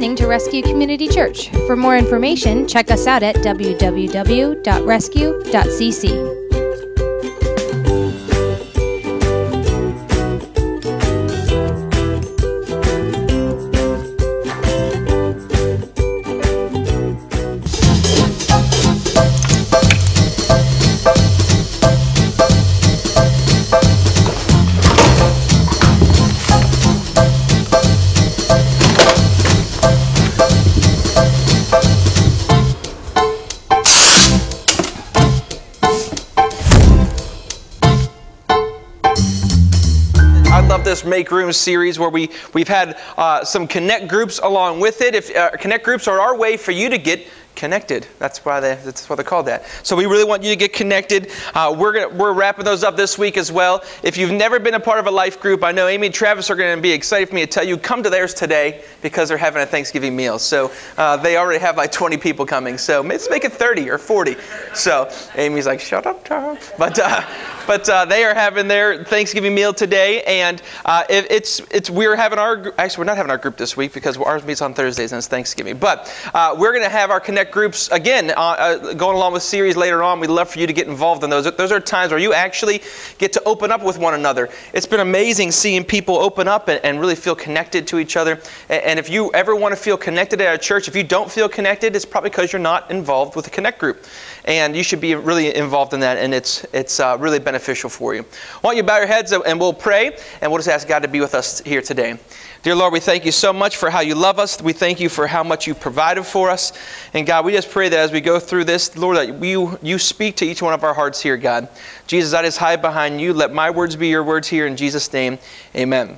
listening to Rescue Community Church. For more information, check us out at www.rescue.cc. This Make Room series where we've had some connect groups along with it. If connect groups are our way for you to get connected. That's why they're called that. So we really want you to get connected. We're wrapping those up this week as well. If you've never been a part of a life group, I know Amy and Travis are going to be excited for me to tell you, come to theirs today because they're having a Thanksgiving meal. So they already have like 20 people coming. So let's make it 30 or 40. So Amy's like, shut up, Charles. But they are having their Thanksgiving meal today, and we're having we're not having our group this week because ours meets on Thursdays and it's Thanksgiving. But we're going to have our connect groups again, going along with series later on. We'd love for you to get involved in those. Those are times where you actually get to open up with one another. It's been amazing seeing people open up and really feel connected to each other. And if you ever want to feel connected at our church, if you don't feel connected, it's probably because you're not involved with a connect group. And you should be really involved in that, and it's really beneficial for you. Why don't you bow your heads and we'll pray, and we'll just ask God to be with us here today. Dear Lord, we thank you so much for how you love us. We thank you for how much you provided for us. And God, we just pray that as we go through this, Lord, that you speak to each one of our hearts here, God. Jesus, I just hide behind you. Let my words be your words here. In Jesus' name, amen.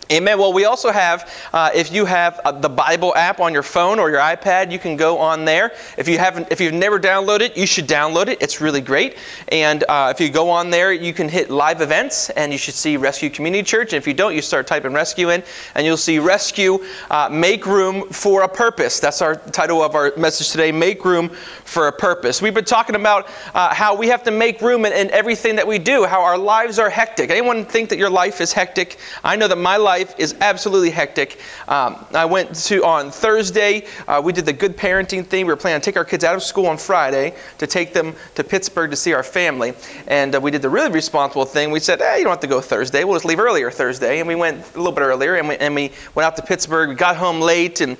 Amen. Well, we also have, if you have the Bible app on your phone or your iPad, you can go on there. If you've never downloaded it, you should download it. It's really great. And if you go on there, you can hit live events, and you should see Rescue Community Church. And if you don't, you start typing Rescue in, and you'll see Rescue, Make Room for a Purpose. That's our title of our message today, Make Room for a Purpose. We've been talking about how we have to make room in everything that we do, how our lives are hectic. Anyone think that your life is hectic? I know that my life is absolutely hectic. I went on Thursday, we did the good parenting thing. We were planning to take our kids out of school on Friday to take them to Pittsburgh to see our family. And we did the really responsible thing. We said, you don't have to go Thursday. We'll just leave earlier Thursday. And we went a little bit earlier, and we went out to Pittsburgh. We got home late, and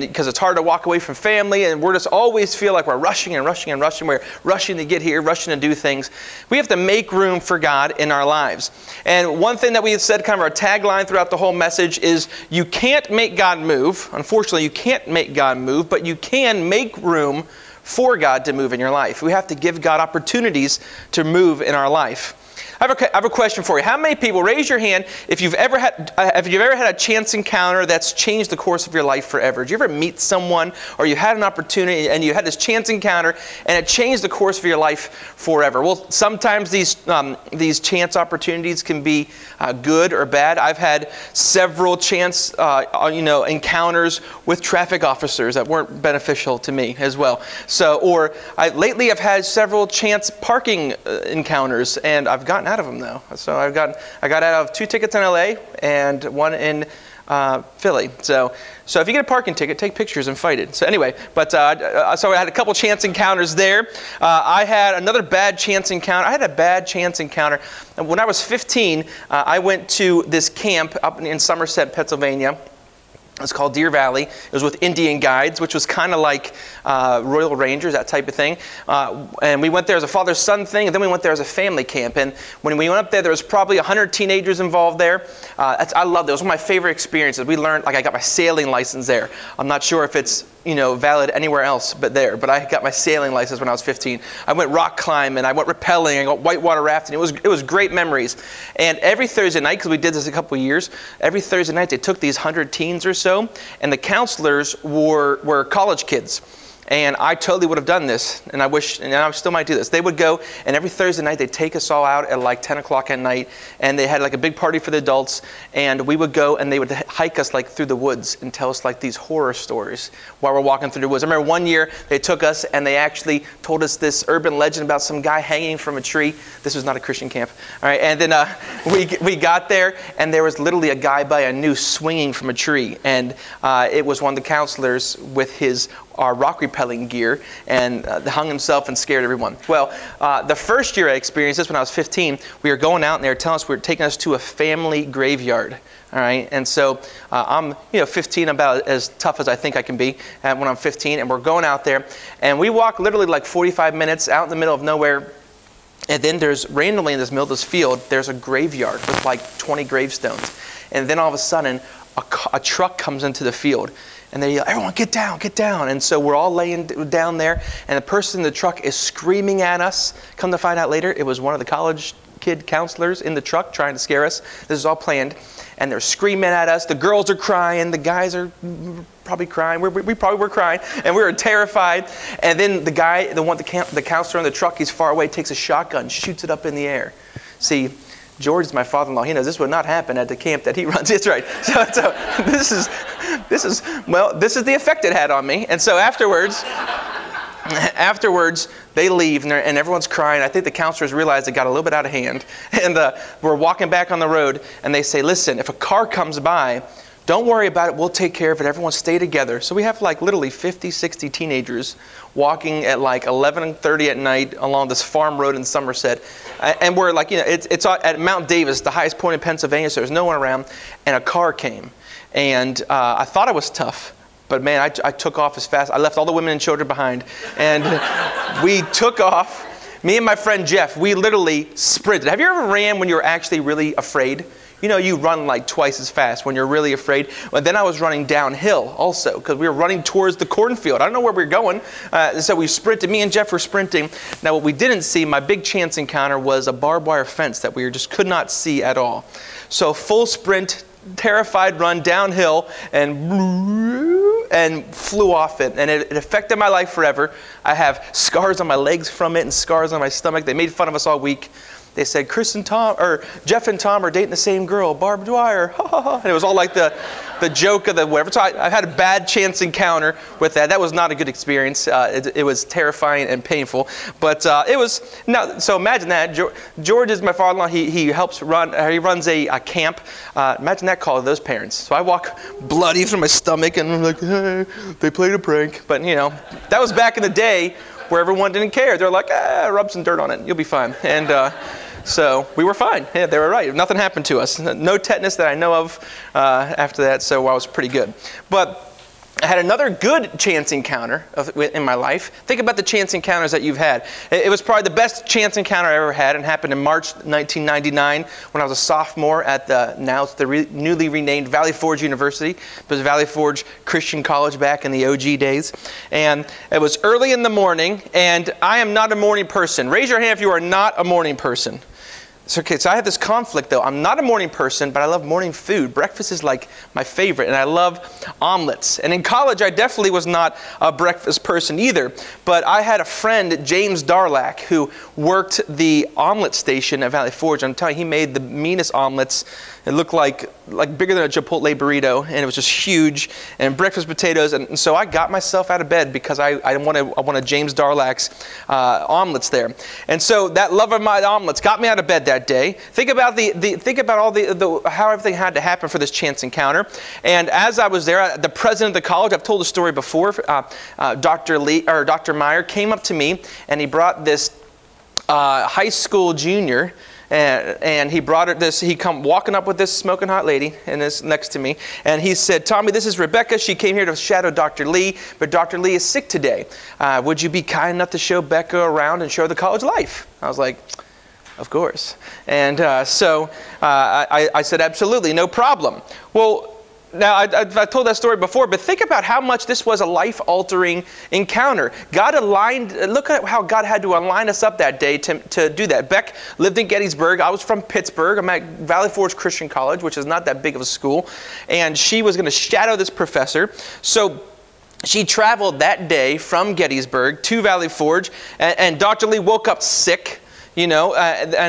because it's hard to walk away from family, and we're just always feel like we're rushing and rushing and rushing. We're rushing to get here, rushing to do things. We have to make room for God in our lives. And one thing that we had said, kind of our tagline throughout the whole message, is you can't make God move. Unfortunately, you can't make God move, but you can make room for God to move in your life. We have to give God opportunities to move in our life. I have a question for you. How many people, raise your hand, if you've ever had a chance encounter that's changed the course of your life forever? Did you ever meet someone, or you had an opportunity and you had this chance encounter and it changed the course of your life forever? Well, sometimes these chance opportunities can be good or bad. I've had several chance encounters with traffic officers that weren't beneficial to me as well. So, lately I've had several chance parking encounters, and I've gotten out of them though. So I got out of 2 tickets in LA and 1 in Philly. So if you get a parking ticket, take pictures and fight it. So anyway, so I had a couple chance encounters there. I had another bad chance encounter. I had a bad chance encounter. When I was 15, I went to this camp up in Somerset, Pennsylvania. It's called Deer Valley. It was with Indian guides, which was kind of like Royal Rangers, that type of thing. And we went there as a father-son thing, and then we went there as a family camp. And when we went up there was probably 100 teenagers involved there. I loved it. It was one of my favorite experiences. We learned, I got my sailing license there. I'm not sure if it's valid anywhere else but there. But I got my sailing license when I was 15. I went rock climbing, I went rappelling, I went whitewater rafting. It was great memories. And every Thursday night, because we did this a couple of years, every Thursday night they took these 100 teens or so, and the counselors were college kids. And I totally would have done this, and I still might do this. They would go, and every Thursday night, they'd take us all out at like 10 o'clock at night, and they had like a big party for the adults, and we would go, and they would hike us like through the woods and tell us like these horror stories while we're walking through the woods. I remember one year, they took us, and they actually told us this urban legend about some guy hanging from a tree. This was not a Christian camp, all right? And then we got there, and there was literally a guy by a noose swinging from a tree, and it was one of the counselors with his rock repelling gear, and hung himself and scared everyone. Well, the first year I experienced this when I was 15, we were going out and they were telling us, we were taking us to a family graveyard. All right, and so I'm 15, about as tough as I think I can be when I'm 15, and we're going out there, and we walk literally like 45 minutes out in the middle of nowhere. And then there's randomly in this middle of this field, there's a graveyard with like 20 gravestones. And then all of a sudden, a truck comes into the field. And they yell, everyone get down, get down. And so we're all laying down there. And the person in the truck is screaming at us. Come to find out later, it was one of the college kid counselors in the truck trying to scare us. This is all planned. And they're screaming at us. The girls are crying. The guys are probably crying. We probably were crying. And we were terrified. And then the guy, the counselor in the truck, he's far away, takes a shotgun, shoots it up in the air. See, George is my father-in-law. He knows this would not happen at the camp that he runs. That's right. So this is the effect it had on me. And so afterwards, they leave, and everyone's crying. I think the counselors realized it got a little bit out of hand. And we're walking back on the road, and they say, listen, if a car comes by, don't worry about it. We'll take care of it. Everyone stay together. So we have like literally 50, 60 teenagers walking at like 11:30 at night along this farm road in Somerset. And we're like, it's at Mount Davis, the highest point in Pennsylvania, so there's no one around. And a car came. And I thought I was tough. But man, I took off as fast. I left all the women and children behind. And we took off. Me and my friend Jeff, we literally sprinted. Have you ever ran when you were actually really afraid? You run like twice as fast when you're really afraid. But then I was running downhill also because we were running towards the cornfield. I don't know where we were going. So we sprinted. Me and Jeff were sprinting. Now what we didn't see, my big chance encounter, was a barbed wire fence that we just could not see at all. So full sprint, terrified run downhill, and flew off it. And it affected my life forever. I have scars on my legs from it and scars on my stomach. They made fun of us all week. They said, Jeff and Tom are dating the same girl, barbed wire. And it was all like the joke of the whatever. So I had a bad chance encounter with that. That was not a good experience. It was terrifying and painful. But it was, so imagine that. George is my father-in-law. He helps run, he runs a camp. Imagine that call to those parents. So I walk bloody from my stomach and I'm like, hey, they played a prank. But that was back in the day where everyone didn't care. They're like, rub some dirt on it. You'll be fine. And so we were fine. Yeah, they were right. Nothing happened to us. No tetanus that I know of after that, so I was pretty good. But I had another good chance encounter in my life. Think about the chance encounters that you've had. It was probably the best chance encounter I ever had, and happened in March 1999 when I was a sophomore at the newly renamed Valley Forge University. It was Valley Forge Christian College back in the OG days. And it was early in the morning, and I am not a morning person. Raise your hand if you are not a morning person. So I have this conflict though. I'm not a morning person, but I love morning food. Breakfast is like my favorite, and I love omelets. And in college, I definitely was not a breakfast person either. But I had a friend, James Darlack, who worked the omelet station at Valley Forge. I'm telling you, he made the meanest omelets. It looked like bigger than a Chipotle burrito, and it was just huge, and breakfast potatoes. And so I got myself out of bed because I wanted James Darlack's omelets there. And so that love of my omelets got me out of bed that day. Think about how everything had to happen for this chance encounter. And as I was there, the president of the college, I've told the story before, Dr. Meyer came up to me, and he brought this high school junior. And he brought he come walking up with this smoking hot lady and this next to me, and he said, Tommy, this is Rebecca. She came here to shadow Dr. Lee, but Dr. Lee is sick today. Would you be kind enough to show Becca around and show her the college life? I was like, of course. And so I said, absolutely, no problem. Well, now, I've told that story before, but think about how much this was a life-altering encounter. Look at how God had to align us up that day to do that. Beck lived in Gettysburg. I was from Pittsburgh. I'm at Valley Forge Christian College, which is not that big of a school. And she was going to shadow this professor. So she traveled that day from Gettysburg to Valley Forge, and Dr. Lee woke up sick. And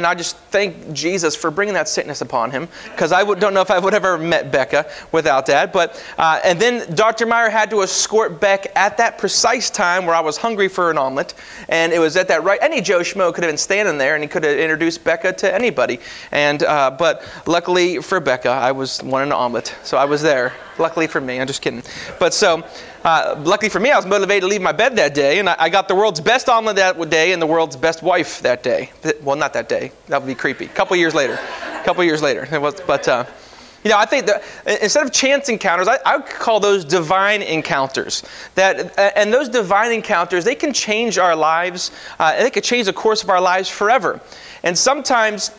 I just thank Jesus for bringing that sickness upon him, because I don't know if I would have ever met Becca without that. But and then Dr. Meyer had to escort Beck at that precise time where I was hungry for an omelet, and it was at that right. Any Joe Schmo could have been standing there, and he could have introduced Becca to anybody. And but luckily for Becca, I was wanting an omelet, so I was there. Luckily for me, I'm just kidding. But so. Luckily for me, I was motivated to leave my bed that day, and I got the world's best omelet that day and the world's best wife that day. Well, not that day. That would be creepy. A couple years later. But I think that instead of chance encounters, I would call those divine encounters. And those divine encounters, they can change our lives, and they can change the course of our lives forever. And sometimes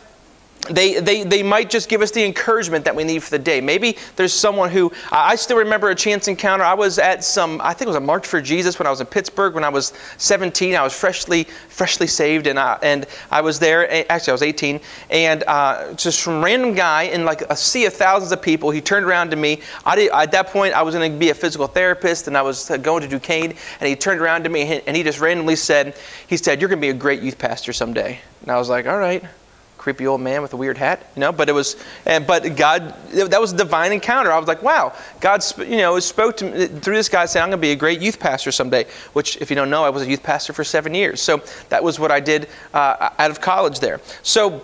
they might just give us the encouragement that we need for the day. Maybe there's someone who, I still remember a chance encounter. I was at I think it was a March for Jesus when I was in Pittsburgh when I was 17. I was freshly saved, and I was there. Actually, I was 18, and just some random guy in like a sea of thousands of people, he turned around to me. At that point, I was going to be a physical therapist, and I was going to Duquesne, and he turned around to me, and he just randomly said, "You're going to be a great youth pastor someday." And I was like, all right. Creepy old man with a weird hat, but it was, but God, that was a divine encounter. I was like, wow, God, spoke to me through this guy saying, I'm going to be a great youth pastor someday, which if you don't know, I was a youth pastor for 7 years. So that was what I did out of college there. So,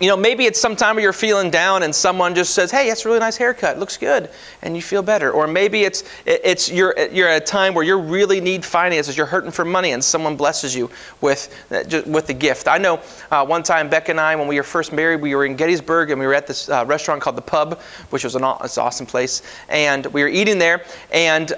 maybe it's sometime where you're feeling down and someone just says, hey, that's a really nice haircut, looks good, and you feel better. Or maybe you're at a time where you really need finances, you're hurting for money, and someone blesses you with the gift. I know one time Beck and I, when we were first married, we were in Gettysburg, and we were at this restaurant called The Pub, which was it's an awesome place. And we were eating there, and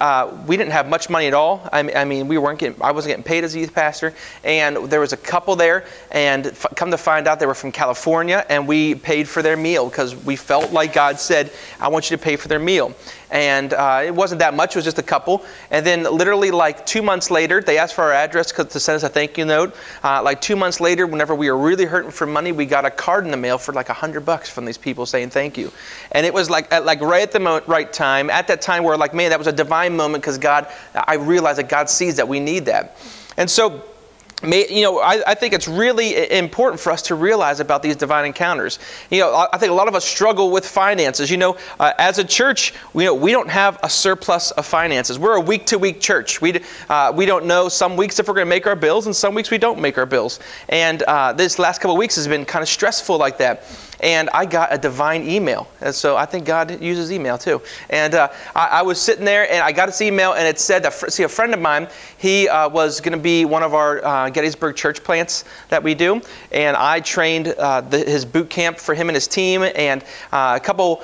we didn't have much money at all. I mean, I wasn't getting paid as a youth pastor, and there was a couple there, and come to find out they were from California, and we paid for their meal because we felt like God said, I want you to pay for their meal. And it wasn't that much, it was just a couple. And then literally like 2 months later, they asked for our address to send us a thank you note. Like 2 months later, whenever we were really hurting for money, we got a card in the mail for like $100 from these people saying thank you. And it was right at the right time, at that time where like, man, that was a divine moment, because I realized that God sees that we need that. And so, I think it's really important for us to realize about these divine encounters. I think a lot of us struggle with finances. As a church, we don't have a surplus of finances. We're a week-to-week church. We don't know some weeks if we're going to make our bills, and some weeks we don't make our bills. And this last couple of weeks has been kind of stressful like that. And I got a divine email. And so I think God uses email too. And I was sitting there, and I got this email, and it said that, a friend of mine, he was going to be one of our Gettysburg church plants that we do. And I trained his boot camp for him and his team. And a couple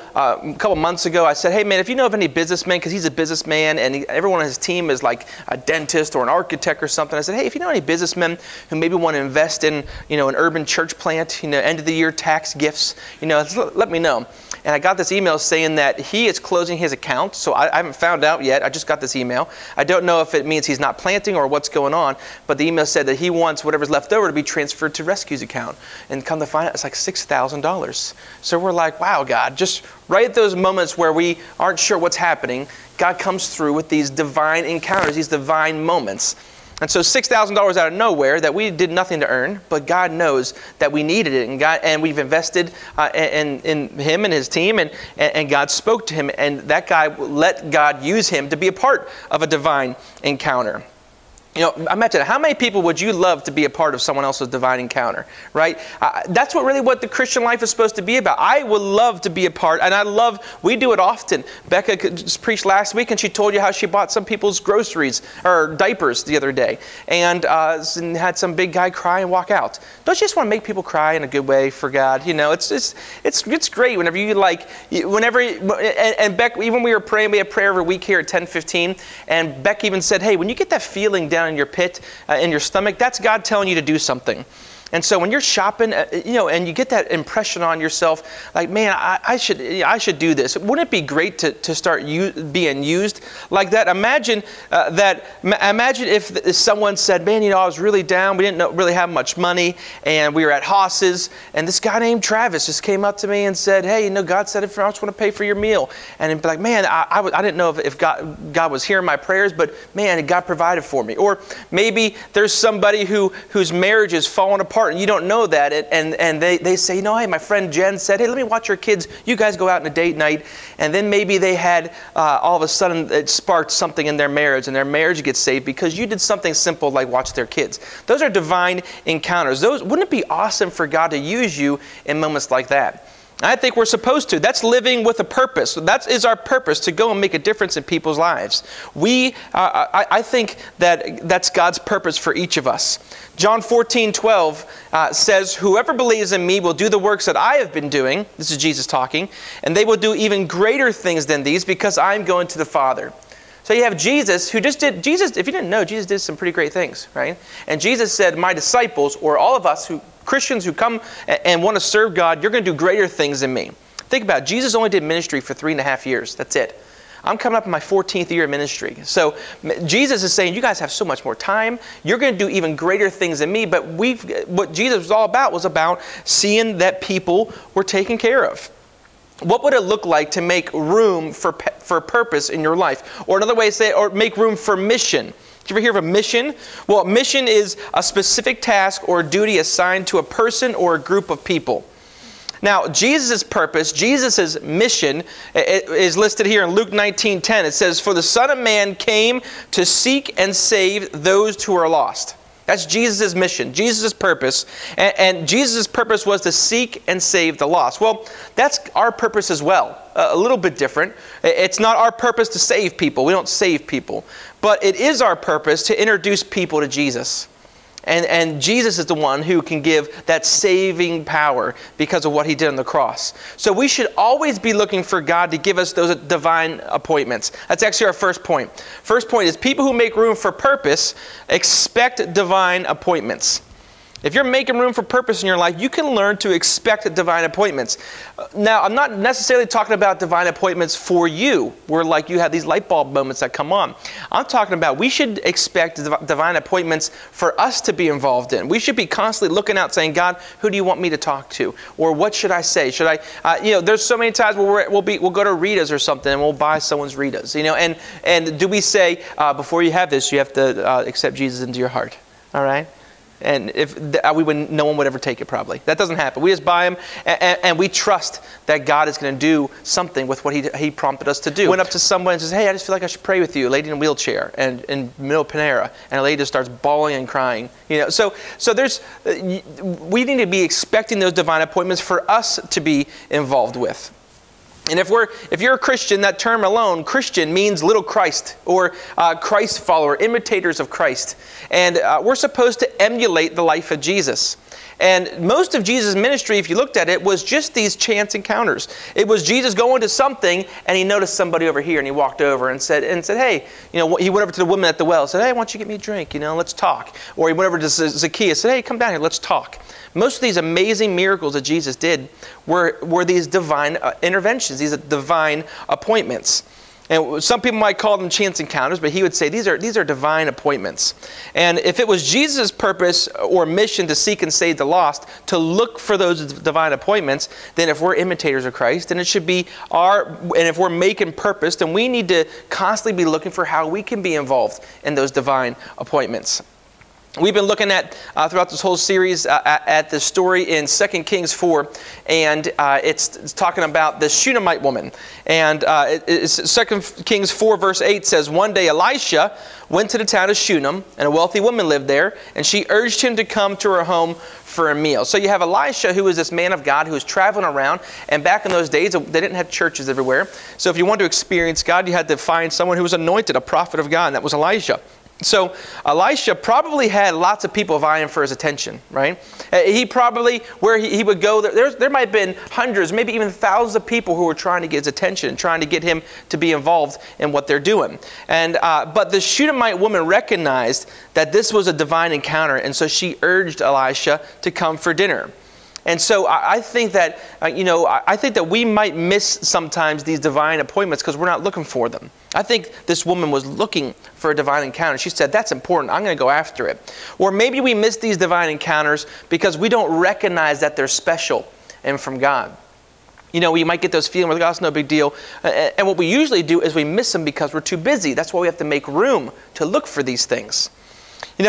months ago, I said, hey, man, if you know of any businessmen, because he's a businessman, and everyone on his team is like a dentist or an architect or something. I said, hey, if you know any businessmen who maybe want to invest in, an urban church plant, end of the year tax gifts, let me know. And I got this email saying that he is closing his account. So I haven't found out yet. I just got this email. I don't know if it means he's not planting or what's going on. But the email said that he wants whatever's left over to be transferred to Rescue's account. And come to find out, it's like $6,000. So we're like, wow, God, just right at those moments where we aren't sure what's happening, God comes through with these divine encounters, these divine moments. And so $6,000 out of nowhere that we did nothing to earn, but God knows that we needed it, and we've invested in him and his team, and God spoke to him, and that guy let God use him to be a part of a divine encounter. Imagine, how many people would you love to be a part of someone else's divine encounter, right? That's what the Christian life is supposed to be about. I would love to be a part, and we do it often. Becca just preached last week, and she told you how she bought some people's groceries or diapers the other day, and had some big guy cry and walk out. Don't you just want to make people cry in a good way for God? It's great whenever and Beck, even we were praying, we had prayer every week here at 10:15, and Beck even said, hey, when you get that feeling down in your pit, in your stomach, that's God telling you to do something. And so when you're shopping, and you get that impression on yourself, like, man, I should do this. Wouldn't it be great to start being used like that? Imagine Imagine if someone said, man, I was really down. We didn't really have much money, and we were at Haas's, and this guy named Travis just came up to me and said, hey, God said, if I just want to pay for your meal. And it'd be like, man, I didn't know if God was hearing my prayers, but man, God provided for me. Or maybe there's somebody whose marriage is falling apart, and you don't know that, and they say, hey, my friend Jen said, hey, let me watch your kids. You guys go out on a date night. And then maybe they had, all of a sudden, it sparked something in their marriage, and their marriage gets saved because you did something simple like watch their kids. Those are divine encounters. Wouldn't it be awesome for God to use you in moments like that? I think we're supposed to. That's living with a purpose. That is our purpose, to go and make a difference in people's lives. I think that's God's purpose for each of us. John 14:12 says, whoever believes in me will do the works that I have been doing. This is Jesus talking. And they will do even greater things than these because I'm going to the Father. So you have Jesus, who just did, if you didn't know, Jesus did some pretty great things, right? And Jesus said, my disciples, or all of us Christians who come and want to serve God, you're going to do greater things than me. Think about it. Jesus only did ministry for 3.5 years. That's it. I'm coming up in my 14th year of ministry. So Jesus is saying, you guys have so much more time. You're going to do even greater things than me. But what Jesus was all about was about seeing that people were taken care of. What would it look like to make room for purpose in your life? Or another way to say it, or make room for mission. Did you ever hear of a mission? Well, a mission is a specific task or duty assigned to a person or a group of people. Now, Jesus' purpose, Jesus' mission, is listed here in Luke 19:10. It says, for the Son of Man came to seek and save those who are lost. That's Jesus' mission, Jesus' purpose. And Jesus' purpose was to seek and save the lost. Well, that's our purpose as well. A little bit different. It's not our purpose to save people. We don't save people. But it is our purpose to introduce people to Jesus. And Jesus is the one who can give that saving power because of what He did on the cross. So we should always be looking for God to give us those divine appointments. That's actually our first point. First point is people who make room for purpose expect divine appointments. If you're making room for purpose in your life, you can learn to expect divine appointments. Now, I'm not necessarily talking about divine appointments for you, where like you have these light bulb moments that come on. I'm talking about we should expect divine appointments for us to be involved in. We should be constantly looking out saying, God, who do you want me to talk to? Or what should I say? Should I, there's so many times where we'll go to Rita's or something and we'll buy someone's Rita's, and do we say, before you have this, you have to accept Jesus into your heart, all right? And no one would ever take it probably. That doesn't happen. We just buy them and we trust that God is going to do something with what He prompted us to do. Went up to someone and says, hey, I just feel like I should pray with you. A lady in a wheelchair and in middle of Panera. And a lady just starts bawling and crying. So we need to be expecting those divine appointments for us to be involved with. And if you're a Christian, that term alone, Christian, means little Christ or Christ follower, imitators of Christ. And we're supposed to emulate the life of Jesus. And most of Jesus' ministry, if you looked at it, was just these chance encounters. It was Jesus going to something, and He noticed somebody over here, and He walked over and said, hey, He went over to the woman at the well and said, hey, why don't you get me a drink? Let's talk. Or He went over to Zacchaeus and said, hey, come down here, let's talk. Most of these amazing miracles that Jesus did were these divine interventions, these divine appointments. And some people might call them chance encounters, but He would say these are divine appointments. And if it was Jesus' purpose or mission to seek and save the lost, to look for those divine appointments, then if we're imitators of Christ, then it should be and if we're making purpose, then we need to constantly be looking for how we can be involved in those divine appointments. We've been looking at, throughout this whole series, at the story in 2 Kings 4, and it's talking about the Shunammite woman. And 2 Kings 4 verse 8 says, one day Elisha went to the town of Shunem, and a wealthy woman lived there, and she urged him to come to her home for a meal. So you have Elisha, who was this man of God who was traveling around, and back in those days, they didn't have churches everywhere. So if you wanted to experience God, you had to find someone who was anointed, a prophet of God, and that was Elijah. So Elisha probably had lots of people vying for his attention, right? He probably, where he would go, there might have been hundreds, maybe even thousands of people who were trying to get his attention, trying to get him to be involved in what they're doing. And but the Shunammite woman recognized that this was a divine encounter, and so she urged Elisha to come for dinner. And so I think that, I think that we might miss sometimes these divine appointments because we're not looking for them. I think this woman was looking for a divine encounter. She said, that's important. I'm going to go after it. Or maybe we miss these divine encounters because we don't recognize that they're special and from God. We might get those feelings, like, oh, it's no big deal. And what we usually do is we miss them because we're too busy. That's why we have to make room to look for these things.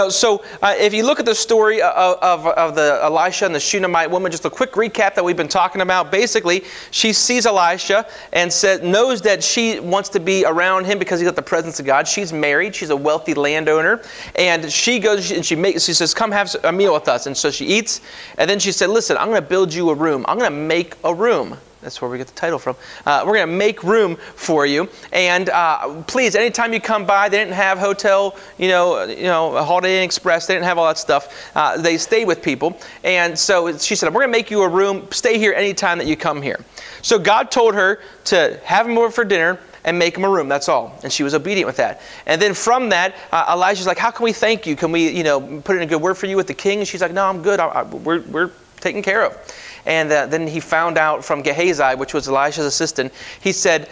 So if you look at the story of the Elisha and the Shunammite woman, just a quick recap that we've been talking about. Basically, she sees Elisha and knows that she wants to be around him because he's got the presence of God. She's married. She's a wealthy landowner. And she goes and she says, come have a meal with us. And so she eats. And then she said, listen, I'm going to build you a room. I'm going to make a room. That's where we get the title from. We're going to make room for you. And please, anytime you come by, they didn't have hotel, a Holiday Inn Express. They didn't have all that stuff. They stayed with people. And so she said, we're going to make you a room. Stay here anytime that you come here. So God told her to have him over for dinner and make him a room. That's all. And she was obedient with that. And then from that, Elijah's like, how can we thank you? Can we, put in a good word for you with the king? And she's like, no, I'm good. We're taken care of. And then he found out from Gehazi, which was Elisha's assistant, he said,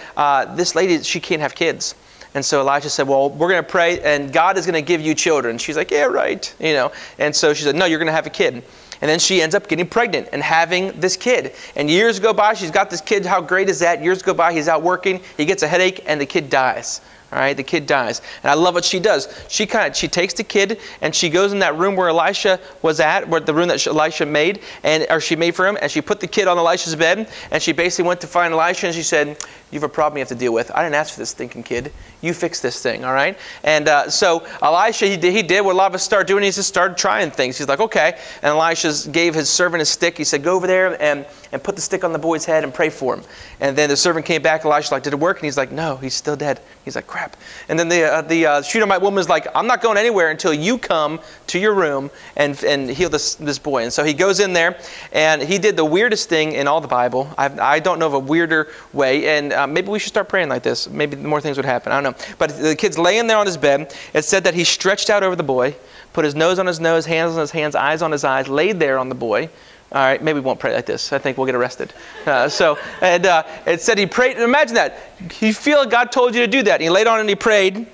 this lady, she can't have kids. And so Elisha said, well, we're going to pray, and God is going to give you children. She's like, yeah, right. And so she said, no, you're going to have a kid. And then she ends up getting pregnant and having this kid. And years go by, she's got this kid. How great is that? Years go by, he's out working, he gets a headache, and the kid dies. All right, the kid dies. And I love what she does. She takes the kid and she goes in that room where Elisha was at, where the room that Elisha made, or she made for him, and she put the kid on Elisha's bed, and she basically went to find Elisha and she said, you have a problem you have to deal with. I didn't ask for this stinking kid. You fix this thing, all right? And so Elisha, he did what a lot of us start doing. He just started trying things. He's like, okay. And Elisha gave his servant a stick. He said, go over there and put the stick on the boy's head and pray for him. And then the servant came back. Elisha's like, did it work? And he's like, no, he's still dead. He's like, crap. And then the Shunammite woman's like, I'm not going anywhere until you come to your room and heal this boy. And so he goes in there, and he did the weirdest thing in all the Bible. I don't know of a weirder way. And maybe we should start praying like this. Maybe more things would happen. I don't know. But the kid's laying there on his bed. It said that he stretched out over the boy, put his nose on his nose, hands on his hands, eyes on his eyes, laid there on the boy. All right, maybe we won't pray like this. I think we'll get arrested. It said he prayed. Imagine that. You feel like God told you to do that. And he laid on and he prayed, and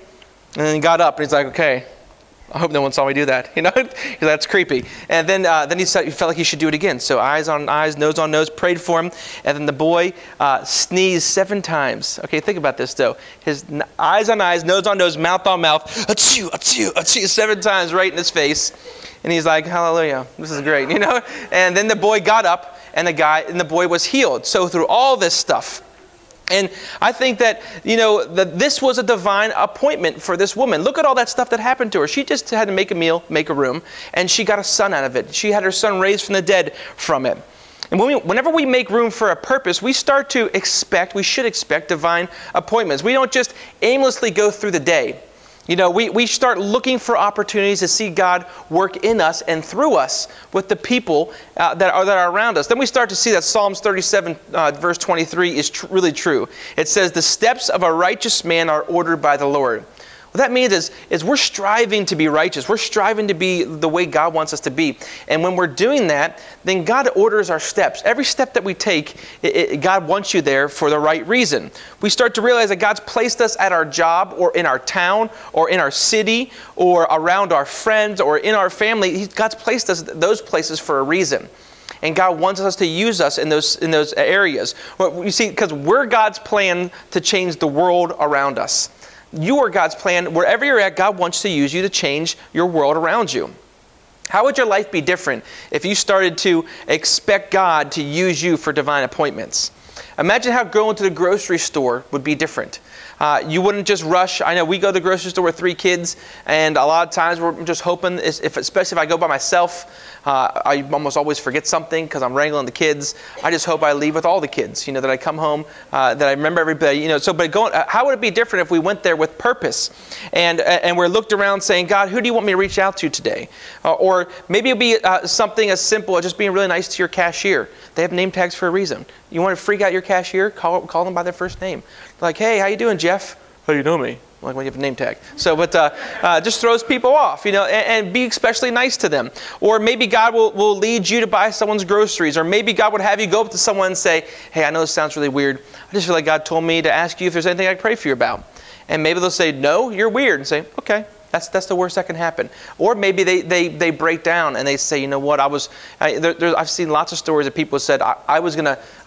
then he got up and he's like, okay, I hope no one saw me do that. That's creepy. And then he felt like he should do it again. So eyes on eyes, nose on nose, prayed for him. And then the boy sneezed 7 times. Okay, think about this though. His eyes on eyes, nose on nose, mouth on mouth, achoo, achoo, achoo, 7 times right in his face. And he's like, hallelujah, this is great, And then the boy got up, and the boy was healed. So through all this stuff, and I think that, that this was a divine appointment for this woman. Look at all that stuff that happened to her. She just had to make a meal, make a room, and she got a son out of it. She had her son raised from the dead from it. And whenever we make room for a purpose, we should expect divine appointments. We don't just aimlessly go through the day. We start looking for opportunities to see God work in us and through us with the people that are around us. Then we start to see that Psalms 37 verse 23 is really true. It says, the steps of a righteous man are ordered by the Lord. What that means is we're striving to be righteous. We're striving to be the way God wants us to be. And when we're doing that, then God orders our steps. Every step that we take, God wants you there for the right reason. We start to realize that God's placed us at our job or in our town or in our city or around our friends or in our family. God's placed us those places for a reason. And God wants us to use us in those areas. You see, because we're God's plan to change the world around us. You are God's plan. Wherever you're at, God wants to use you to change your world around you. How would your life be different if you started to expect God to use you for divine appointments? Imagine how going to the grocery store would be different. You wouldn't just rush. I know we go to the grocery store with 3 kids, and a lot of times we're just hoping, especially if I go by myself, I almost always forget something because I'm wrangling the kids. I just hope I leave with all the kids, that I come home, that I remember everybody, but how would it be different if we went there with purpose and we're looked around saying, God, who do you want me to reach out to today? Or maybe it'll be something as simple as just being really nice to your cashier. They have name tags for a reason. You want to freak out your cashier? Call them by their first name. Like, hey, how you doing, Jeff? How do you know me? Like when you have a name tag. Just throws people off, and be especially nice to them. Or maybe God will lead you to buy someone's groceries. Or maybe God would have you go up to someone and say, hey, I know this sounds really weird. I just feel like God told me to ask you if there's anything I can pray for you about. And maybe they'll say, no, you're weird. And say, okay. That's the worst that can happen. Or maybe they break down and they say, you know what, I've seen lots of stories of people who said, I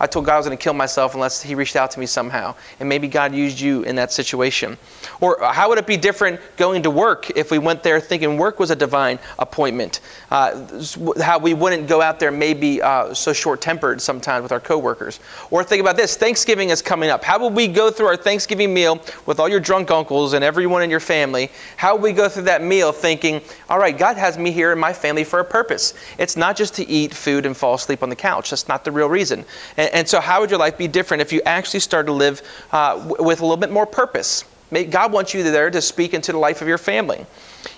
told God I was going to kill myself unless he reached out to me somehow. And maybe God used you in that situation. Or how would it be different going to work if we went there thinking work was a divine appointment? How we wouldn't go out there maybe so short-tempered sometimes with our coworkers. Or think about this, Thanksgiving is coming up. How would we go through our Thanksgiving meal with all your drunk uncles and everyone in your family? How would we go through that meal thinking, all right, God has me here and my family for a purpose. It's not just to eat food and fall asleep on the couch. That's not the real reason. And so how would your life be different if you actually started to live with a little bit more purpose? God wants you there to speak into the life of your family.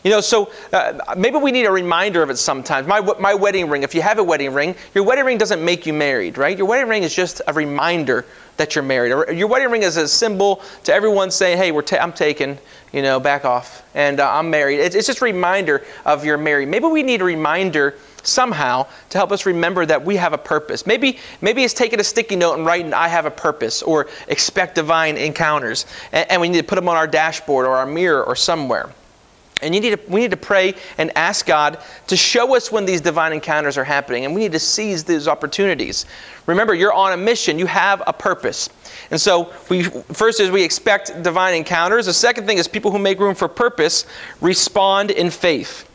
Maybe we need a reminder of it sometimes. My wedding ring, if you have a wedding ring, your wedding ring doesn't make you married, right? Your wedding ring is just a reminder that you're married. Your wedding ring is a symbol to everyone saying, hey, I'm taken, back off, and I'm married. It's just a reminder of you're married. Maybe we need a reminder somehow to help us remember that we have a purpose. Maybe it's taking a sticky note and writing, I have a purpose, or expect divine encounters. And we need to put them on our dashboard or our mirror or somewhere. And we need to pray and ask God to show us when these divine encounters are happening. And we need to seize these opportunities. Remember, you're on a mission. You have a purpose. And so, first is we expect divine encounters. The second thing is people who make room for purpose respond in faith.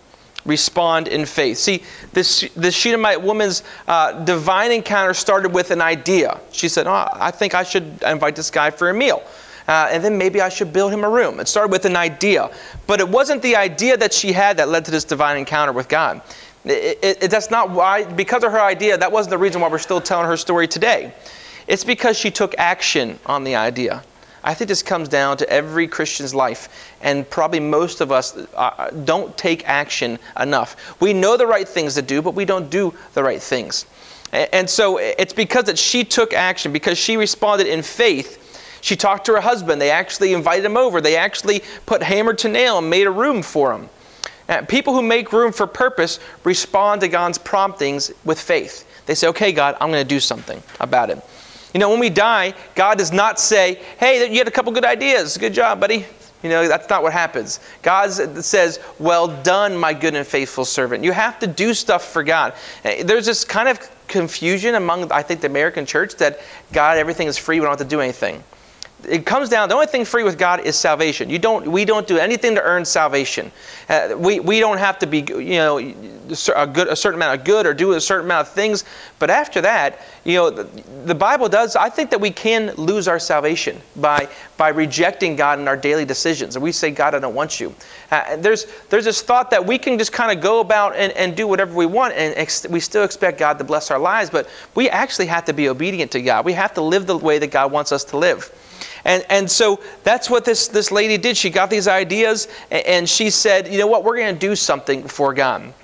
Respond in faith. See, this Shunammite woman's divine encounter started with an idea. She said, I think I should invite this guy for a meal. And then maybe I should build him a room. It started with an idea. But it wasn't the idea that she had that led to this divine encounter with God. That's not why, because of her idea, that wasn't the reason why we're still telling her story today. It's because she took action on the idea. I think this comes down to every Christian's life. And probably most of us don't take action enough. We know the right things to do, but we don't do the right things. And so it's because that she took action, because she responded in faith. She talked to her husband. They actually invited him over. They actually put hammer to nail and made a room for him. People who make room for purpose respond to God's promptings with faith. They say, okay, God, I'm going to do something about it. When we die, God does not say, hey, you had a couple good ideas. Good job, buddy. That's not what happens. God says, well done, my good and faithful servant. You have to do stuff for God. There's this kind of confusion among, I think, the American church that God, everything is free. We don't have to do anything. It comes down, the only thing free with God is salvation. We don't do anything to earn salvation. We don't have to be, a certain amount of good or do a certain amount of things. But after that, the Bible does, I think that we can lose our salvation by rejecting God in our daily decisions. And we say, God, I don't want you. There's this thought that we can just kind of go about and do whatever we want, and we still expect God to bless our lives. But we actually have to be obedient to God. We have to live the way that God wants us to live. And so that's what this lady did. She got these ideas and she said, you know what, we're going to do something for God.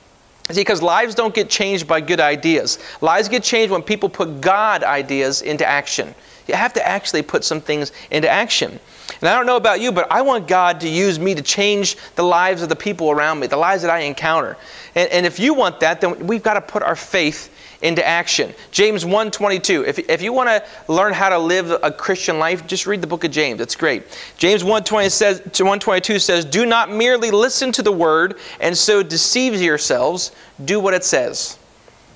See, because lives don't get changed by good ideas. Lives get changed when people put God ideas into action. You have to actually put some things into action. And I don't know about you, but I want God to use me to change the lives of the people around me, the lives that I encounter. And if you want that, then we've got to put our faith into action. James 1:22. If you want to learn how to live a Christian life, just read the book of James. It's great. James 1:22 says, do not merely listen to the word and so deceive yourselves. Do what it says.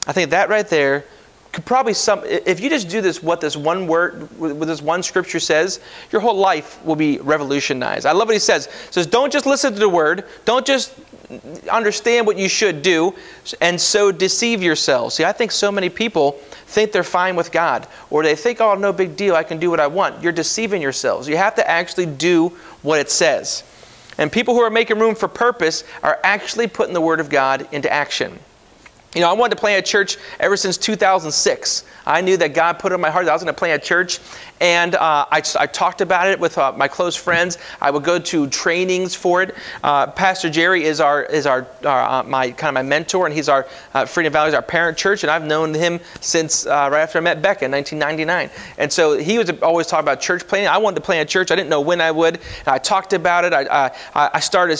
I think that right there could probably if you just do what this one word, what this one scripture says, your whole life will be revolutionized. I love what he says. He says, don't just listen to the word. Don't just understand what you should do and so deceive yourselves. See, I think so many people think they're fine with God, or they think, oh, no big deal, I can do what I want. You're deceiving yourselves. You have to actually do what it says. And people who are making room for purpose are actually putting the Word of God into action. You know, I wanted to plant a church ever since 2006. I knew that God put it in my heart that I was going to plant a church. And I talked about it with my close friends. I would go to trainings for it. Pastor Jerry is my mentor, and he's our Freedom Valley is our parent church, and I've known him since right after I met Becca in 1999. And so he was always talking about church planting. I wanted to plant a church. I didn't know when I would. And I talked about it. I started,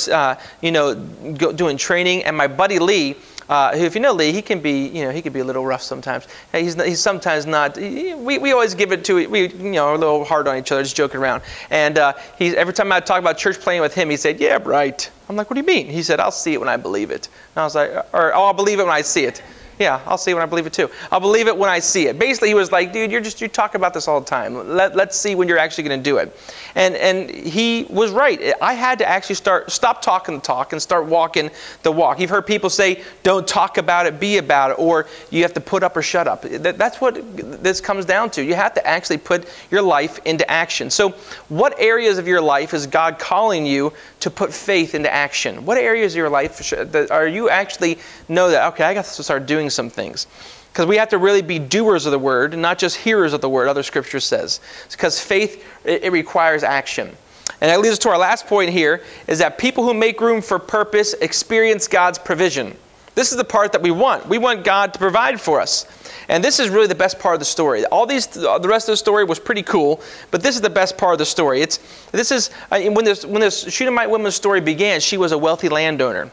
doing training, and my buddy Lee. Who, if you know Lee, he can be a little rough sometimes. He's sometimes not. We always give it to a little hard on each other, just joking around. And every time I talk about church planting with him, he said, "Yeah, right." I'm like, "What do you mean?" He said, "I'll see it when I believe it." And I was like, I'll believe it when I see it." Yeah, I'll see it when I believe it too. I'll believe it when I see it. Basically, he was like, "Dude, you talk about this all the time. Let's see when you're actually going to do it." And he was right. I had to actually stop talking the talk and start walking the walk. You've heard people say, "Don't talk about it, be about it," or "You have to put up or shut up." That's what this comes down to. You have to actually put your life into action. So, what areas of your life is God calling you to put faith into action? What areas of your life are you actually know that, okay, I got to start doing some things? Because we have to really be doers of the word and not just hearers of the word, other scripture says. Because faith, it requires action. And that leads us to our last point here, is that people who make room for purpose experience God's provision. This is the part that we want. We want God to provide for us. And this is really the best part of the story. The rest of the story was pretty cool, but this is the best part of the story. When this Shunammite woman's story began, she was a wealthy landowner.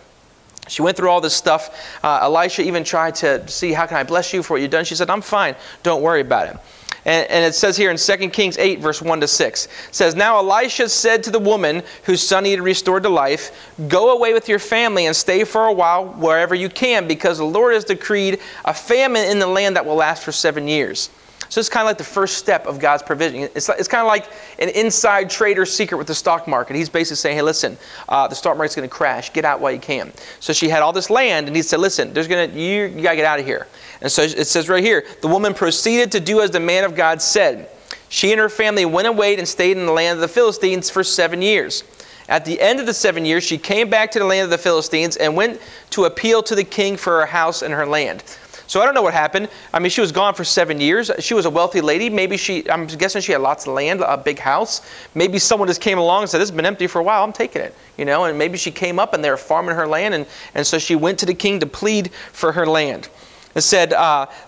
She went through all this stuff. Elisha even tried to see, how can I bless you for what you've done? She said, "I'm fine. Don't worry about it." And it says here in 2 Kings 8, verse 1-6, it says, "Now Elisha said to the woman whose son he had restored to life, 'Go away with your family and stay for a while wherever you can, because the Lord has decreed a famine in the land that will last for 7 years.'" So it's kind of like the first step of God's provision. It's kind of like an inside trader secret with the stock market. He's basically saying, "Hey, listen, the stock market's going to crash. Get out while you can." So she had all this land, and he said, "Listen, you got to get out of here." And so it says right here, the woman proceeded to do as the man of God said. She and her family went away and stayed in the land of the Philistines for 7 years. At the end of the 7 years, she came back to the land of the Philistines and went to appeal to the king for her house and her land. So I don't know what happened. I mean, she was gone for 7 years. She was a wealthy lady. Maybe I'm guessing she had lots of land, a big house. Maybe someone just came along and said, "This has been empty for a while. I'm taking it." And maybe she came up and they were farming her land. And so she went to the king to plead for her land. It said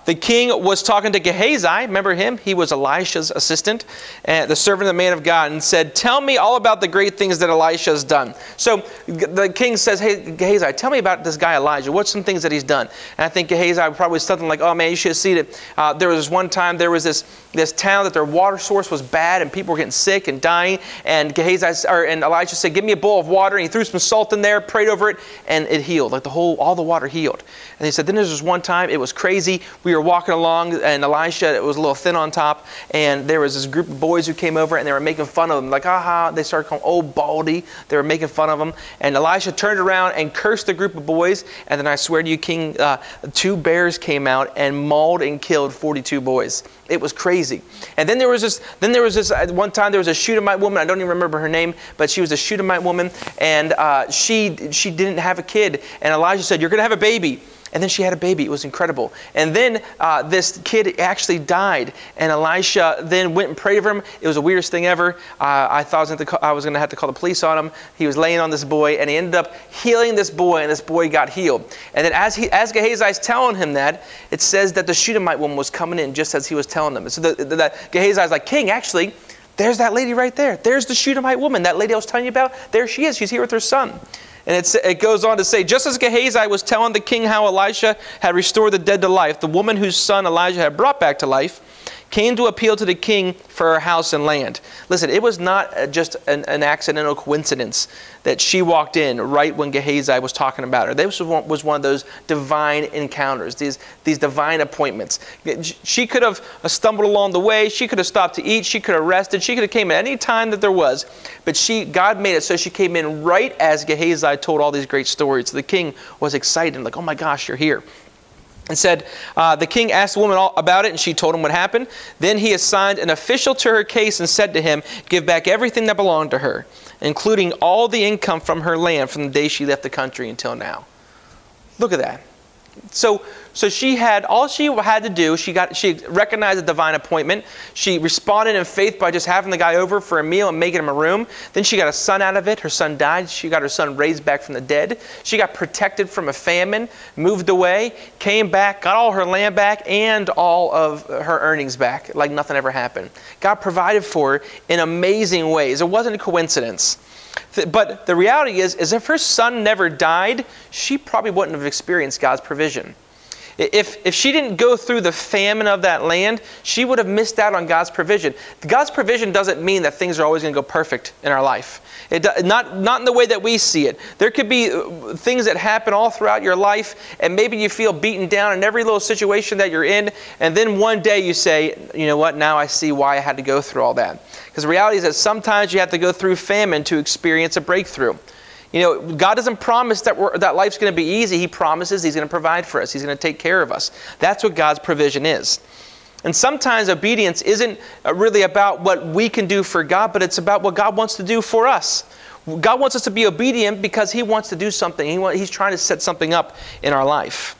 the king was talking to Gehazi. Remember him? He was Elisha's assistant, and the servant of the man of God, and said, "Tell me all about the great things that Elisha has done." So the king says, "Hey, Gehazi, tell me about this guy Elijah. What's some things that he's done?" And I think Gehazi probably something like, "Oh man, you should have seen it. There was one time there was this town that their water source was bad and people were getting sick and dying. And Elijah said, 'Give me a bowl of water.' And he threw some salt in there, prayed over it, and it healed. Like all the water healed." And he said, "Then there's this one time, it was crazy. We were walking along, and Elisha, it was a little thin on top, and there was this group of boys who came over, and they were making fun of him. Like, aha, they started calling him old baldy. They were making fun of him. And Elisha turned around and cursed the group of boys. And then I swear to you, king, 2 bears came out and mauled and killed 42 boys. It was crazy. And then there was this one time there was a Shunammite woman. I don't even remember her name, but she was a Shunammite woman, and she didn't have a kid. And Elijah said, 'You're going to have a baby.' And then she had a baby. It was incredible. And then this kid actually died. And Elisha then went and prayed for him. It was the weirdest thing ever. I thought I was going to have to call the police on him. He was laying on this boy, and he ended up healing this boy, and this boy got healed. And then as Gehazi is telling him that, it says that the Shunammite woman was coming in just as he was telling them. So Gehazi is like, "King, actually, there's that lady right there. There's the Shunammite woman. That lady I was telling you about. There she is. She's here with her son." And it goes on to say, just as Gehazi was telling the king how Elisha had restored the dead to life, the woman whose son Elijah had brought back to life came to appeal to the king for her house and land. Listen, it was not just an accidental coincidence that she walked in right when Gehazi was talking about her. This was one of those divine encounters, these divine appointments. She could have stumbled along the way. She could have stopped to eat. She could have rested. She could have came at any time that there was. But God made it so she came in right as Gehazi told all these great stories. So the king was excited, like, "Oh my gosh, you're here." And said, the king asked the woman all about it, and she told him what happened. Then he assigned an official to her case and said to him, "Give back everything that belonged to her, including all the income from her land from the day she left the country until now." Look at that. So So all she had to do, she recognized a divine appointment. She responded in faith by just having the guy over for a meal and making him a room. Then she got a son out of it. Her son died. She got her son raised back from the dead. She got protected from a famine, moved away, came back, got all her land back and all of her earnings back like nothing ever happened. God provided for her in amazing ways. It wasn't a coincidence. But the reality is if her son never died, she probably wouldn't have experienced God's provision. If she didn't go through the famine of that land, she would have missed out on God's provision. God's provision doesn't mean that things are always going to go perfect in our life. Not in the way that we see it. There could be things that happen all throughout your life, and maybe you feel beaten down in every little situation that you're in, and then one day you say, you know what, now I see why I had to go through all that. Because the reality is that sometimes you have to go through famine to experience a breakthrough. You know, God doesn't promise that life's going to be easy. He promises He's going to provide for us. He's going to take care of us. That's what God's provision is. And sometimes obedience isn't really about what we can do for God, but it's about what God wants to do for us. God wants us to be obedient because He wants to do something. He's trying to set something up in our life.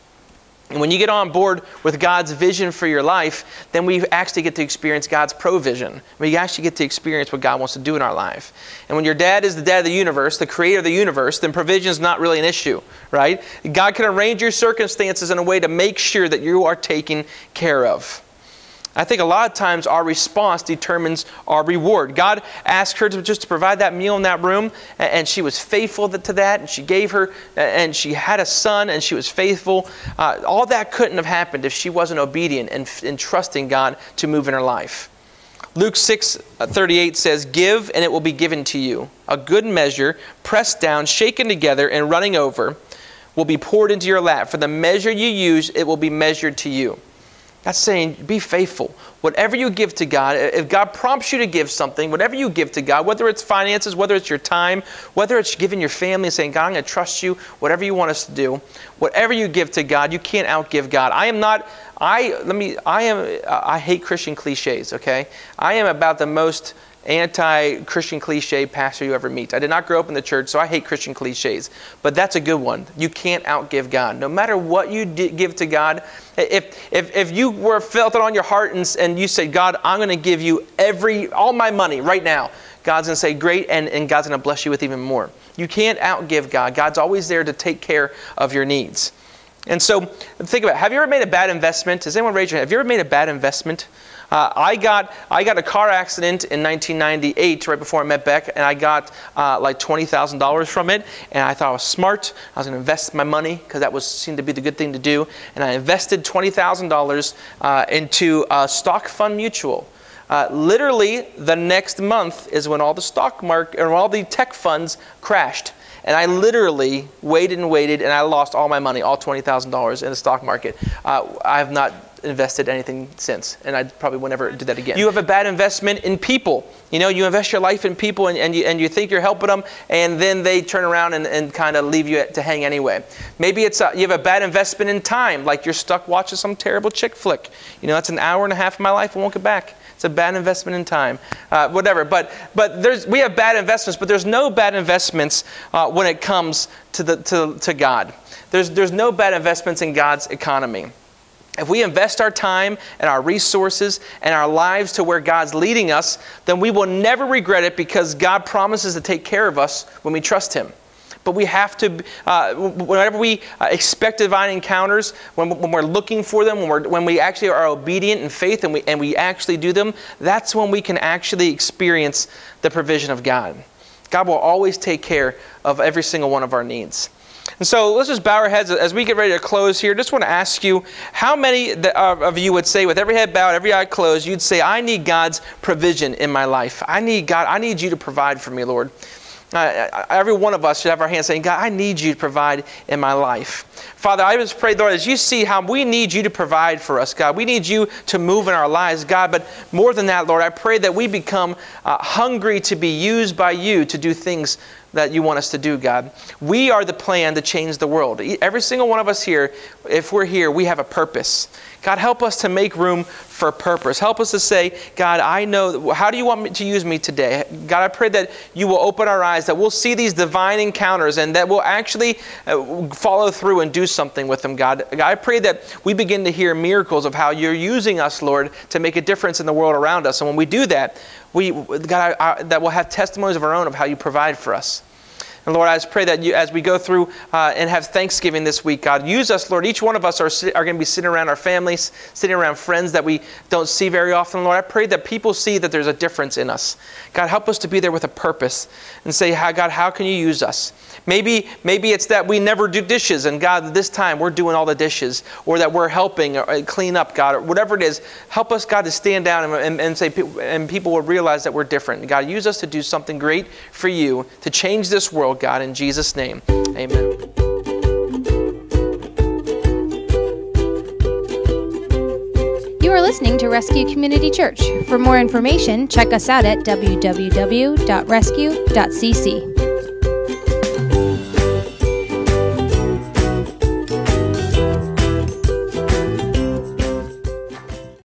And when you get on board with God's vision for your life, then we actually get to experience God's provision. We actually get to experience what God wants to do in our life. And when your dad is the dad of the universe, the creator of the universe, then provision is not really an issue, right? God can arrange your circumstances in a way to make sure that you are taken care of. I think a lot of times our response determines our reward. God asked her to just provide that meal in that room, and she was faithful to that, and she gave her, and she had a son, and she was faithful. All that couldn't have happened if she wasn't obedient and trusting God to move in her life. Luke 6:38 says, "Give, and it will be given to you. A good measure, pressed down, shaken together, and running over, will be poured into your lap. For the measure you use, it will be measured to you." That's saying, be faithful. Whatever you give to God, if God prompts you to give something, whatever you give to God, whether it's finances, whether it's your time, whether it's giving your family and saying, God, I'm going to trust you, whatever you want us to do, whatever you give to God, you can't outgive God. I hate Christian cliches, okay? I am about the most anti-Christian cliche pastor you ever meet. I did not grow up in the church, so I hate Christian cliches. But that's a good one. You can't outgive God. No matter what you give to God, if you felt it on your heart and you said, God, I'm going to give you all my money right now, God's going to say, great, and God's going to bless you with even more. You can't outgive God. God's always there to take care of your needs. And so, think about it. Have you ever made a bad investment? Does anyone raise your hand? Have you ever made a bad investment? I got a car accident in 1998, right before I met Beck, and I got like $20,000 from it. And I thought I was smart. I was going to invest my money because that seemed to be the good thing to do. And I invested $20,000 into a stock fund mutual. Literally, the next month is when all the stock market or all the tech funds crashed. And I literally waited and waited, and I lost all my money, all $20,000 in the stock market. I have not invested anything since, and I probably will never do that again. You have a bad investment in people. You know, you invest your life in people, and you think you're helping them, and then they turn around and kind of leave you to hang anyway. Maybe it's you have a bad investment in time, like you're stuck watching some terrible chick flick. You know, that's an hour and a half of my life, I won't get back. It's a bad investment in time, whatever. But we have bad investments, but there's no bad investments when it comes to God. There's no bad investments in God's economy. If we invest our time and our resources and our lives to where God's leading us, then we will never regret it because God promises to take care of us when we trust Him. But we have to, whenever we expect divine encounters, when we're looking for them, when we actually are obedient in faith and we actually do them, that's when we can actually experience the provision of God. God will always take care of every single one of our needs. And so let's just bow our heads as we get ready to close here. Just want to ask you, how many of you would say, with every head bowed, every eye closed, you'd say, I need God's provision in my life. I need you to provide for me, Lord. Every one of us should have our hands saying, God, I need you to provide in my life. Father, I just pray, Lord, as you see how we need you to provide for us, God. We need you to move in our lives, God. But more than that, Lord, I pray that we become hungry to be used by you to do things that you want us to do, God. We are the plan to change the world. Every single one of us here, if we're here, we have a purpose. God, help us to make room for purpose. Help us to say, God, I know, how do you want me to use me today? God, I pray that you will open our eyes, that we'll see these divine encounters and that we'll actually follow through and do something with them, God. God, I pray that we begin to hear miracles of how you're using us, Lord, to make a difference in the world around us. And when we do that, God, that we'll have testimonies of our own of how you provide for us. And Lord, I just pray that you, as we go through and have Thanksgiving this week, God, use us, Lord. Each one of us are going to be sitting around our families, sitting around friends that we don't see very often. Lord, I pray that people see that there's a difference in us. God, help us to be there with a purpose and say, God, how can you use us? Maybe it's that we never do dishes, and God, this time we're doing all the dishes, or that we're helping or clean up, God, or whatever it is. Help us, God, to stand down and say, and people will realize that we're different. God, use us to do something great for you, to change this world, God, in Jesus' name. Amen. You are listening to Rescue Community Church. For more information, check us out at www.rescue.cc.